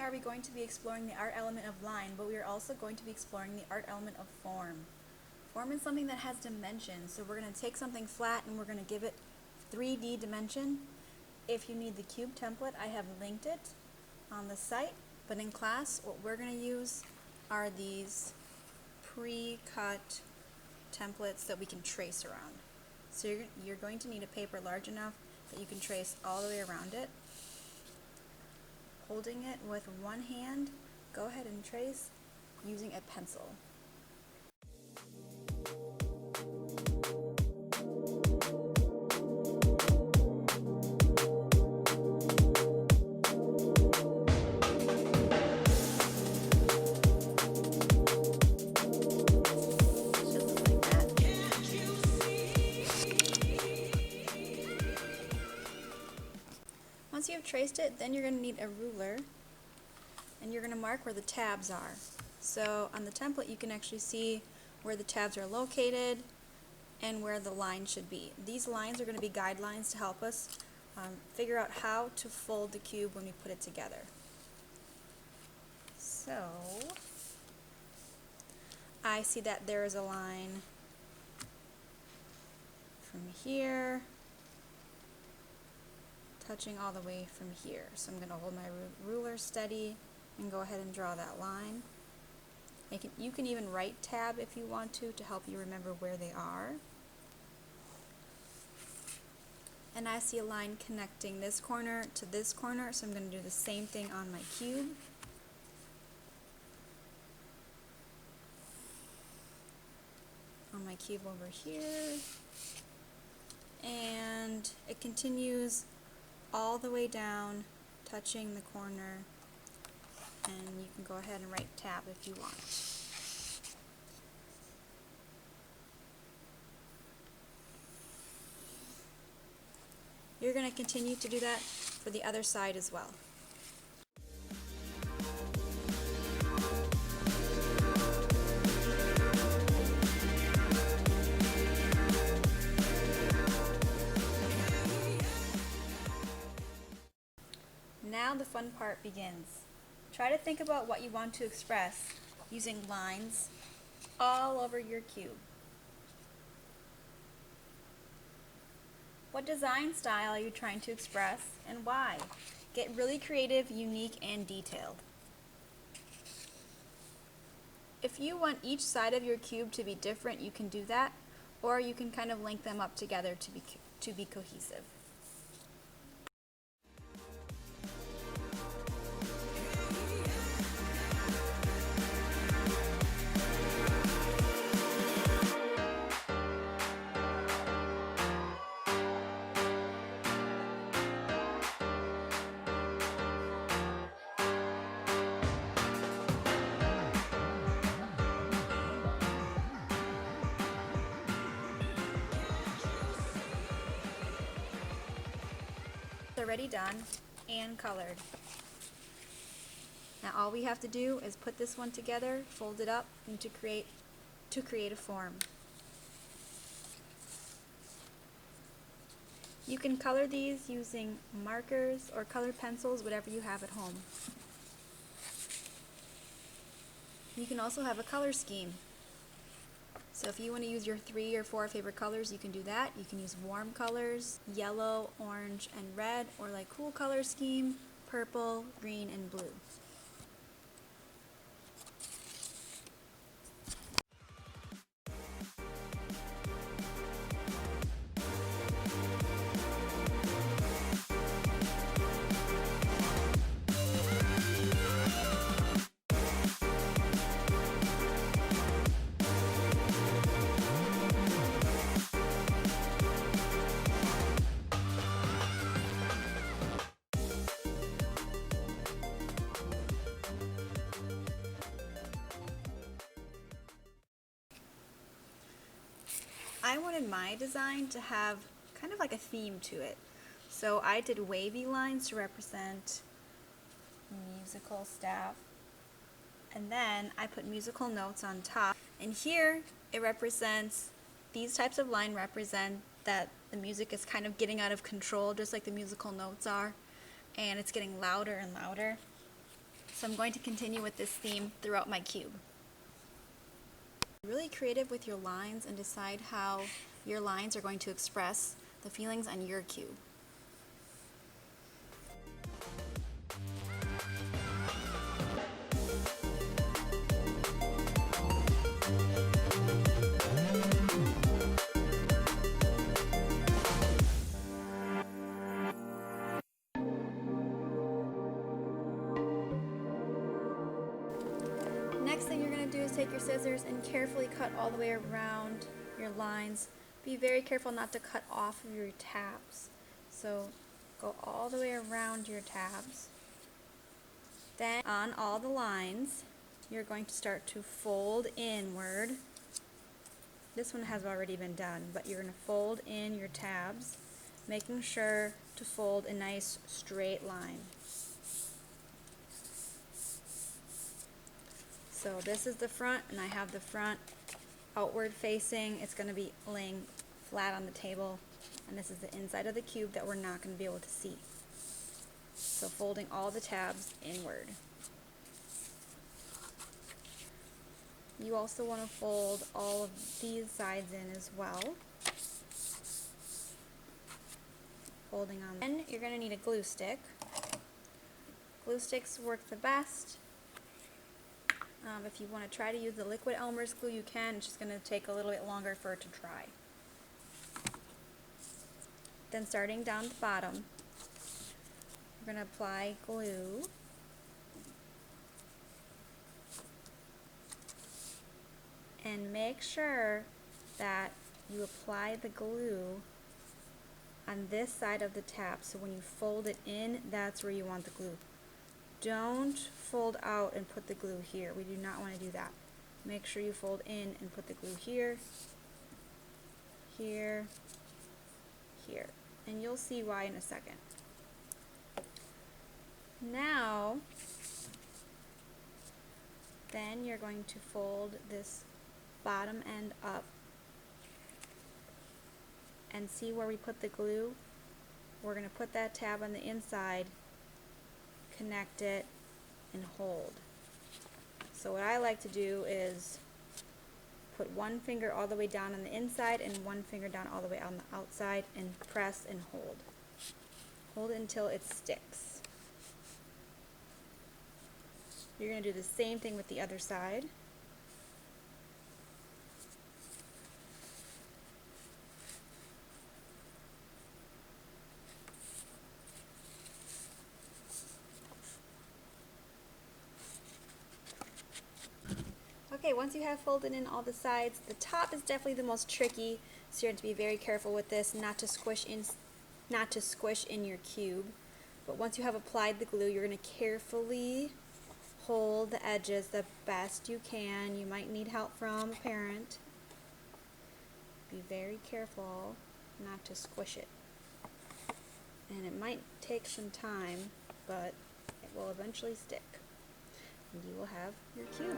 are we going to be exploring the art element of line, but we are also going to be exploring the art element of form. Form is something that has dimension, so we're going to take something flat and we're going to give it 3D dimension. If you need the cube template, I have linked it on the site, but in class what we're going to use are these pre-cut templates that we can trace around. So you're going to need a paper large enough that you can trace all the way around it. Holding it with one hand, go ahead and trace using a pencil. Once you have traced it, then you're going to need a ruler and you're going to mark where the tabs are. So on the template you can actually see where the tabs are located and where the line should be. These lines are going to be guidelines to help us figure out how to fold the cube when we put it together. So I see that there is a line from here touching all the way from here. So I'm going to hold my ruler steady and go ahead and draw that line. You can even write tab if you want to help you remember where they are. And I see a line connecting this corner to this corner, so I'm going to do the same thing on my cube. On my cube over here. And it continues all the way down, touching the corner, and you can go ahead and write tab if you want. You're going to continue to do that for the other side as well. Now the fun part begins. Try to think about what you want to express using lines all over your cube. What design style are you trying to express and why? Get really creative, unique, and detailed. If you want each side of your cube to be different, you can do that, or you can kind of link them up together to be cohesive. Already done and colored. Now all we have to do is put this one together, fold it up, and to create a form. You can color these using markers or colored pencils, whatever you have at home. You can also have a color scheme. So if you want to use your 3 or 4 favorite colors, you can do that. You can use warm colors, yellow, orange, and red, or like cool color scheme, purple, green, and blue. I wanted my design to have kind of like a theme to it. So I did wavy lines to represent musical staff. And then I put musical notes on top. And here it represents, these types of line represent that the music is kind of getting out of control, just like the musical notes are. And it's getting louder and louder. So I'm going to continue with this theme throughout my cube. Be really creative with your lines and decide how your lines are going to express the feelings on your cube. Next thing you're going to do is take your scissors and carefully cut all the way around your lines. Be very careful not to cut off of your tabs. So go all the way around your tabs. Then on all the lines, you're going to start to fold inward. This one has already been done, but you're going to fold in your tabs, making sure to fold a nice straight line. So this is the front, and I have the front outward facing. It's going to be laying flat on the table, and this is the inside of the cube that we're not going to be able to see. So folding all the tabs inward. You also want to fold all of these sides in as well. Folding on. Then you're going to need a glue stick. Glue sticks work the best. If you want to try to use the liquid Elmer's glue, you can. It's just going to take a little bit longer for it to dry. Then starting down the bottom, we're going to apply glue. And make sure that you apply the glue on this side of the tab. So when you fold it in, that's where you want the glue. Don't fold out and put the glue here. We do not want to do that. Make sure you fold in and put the glue here, here, here. And you'll see why in a second. Now, then you're going to fold this bottom end up and see where we put the glue. We're going to put that tab on the inside, connect it, and hold. So what I like to do is put one finger all the way down on the inside and one finger down all the way on the outside and press and hold. Hold it until it sticks. You're going to do the same thing with the other side. Okay, once you have folded in all the sides, the top is definitely the most tricky, so you have to be very careful with this, not to squish in your cube. But once you have applied the glue, you're going to carefully hold the edges the best you can. You might need help from a parent. Be very careful not to squish it. And it might take some time, but it will eventually stick. And you will have your cube.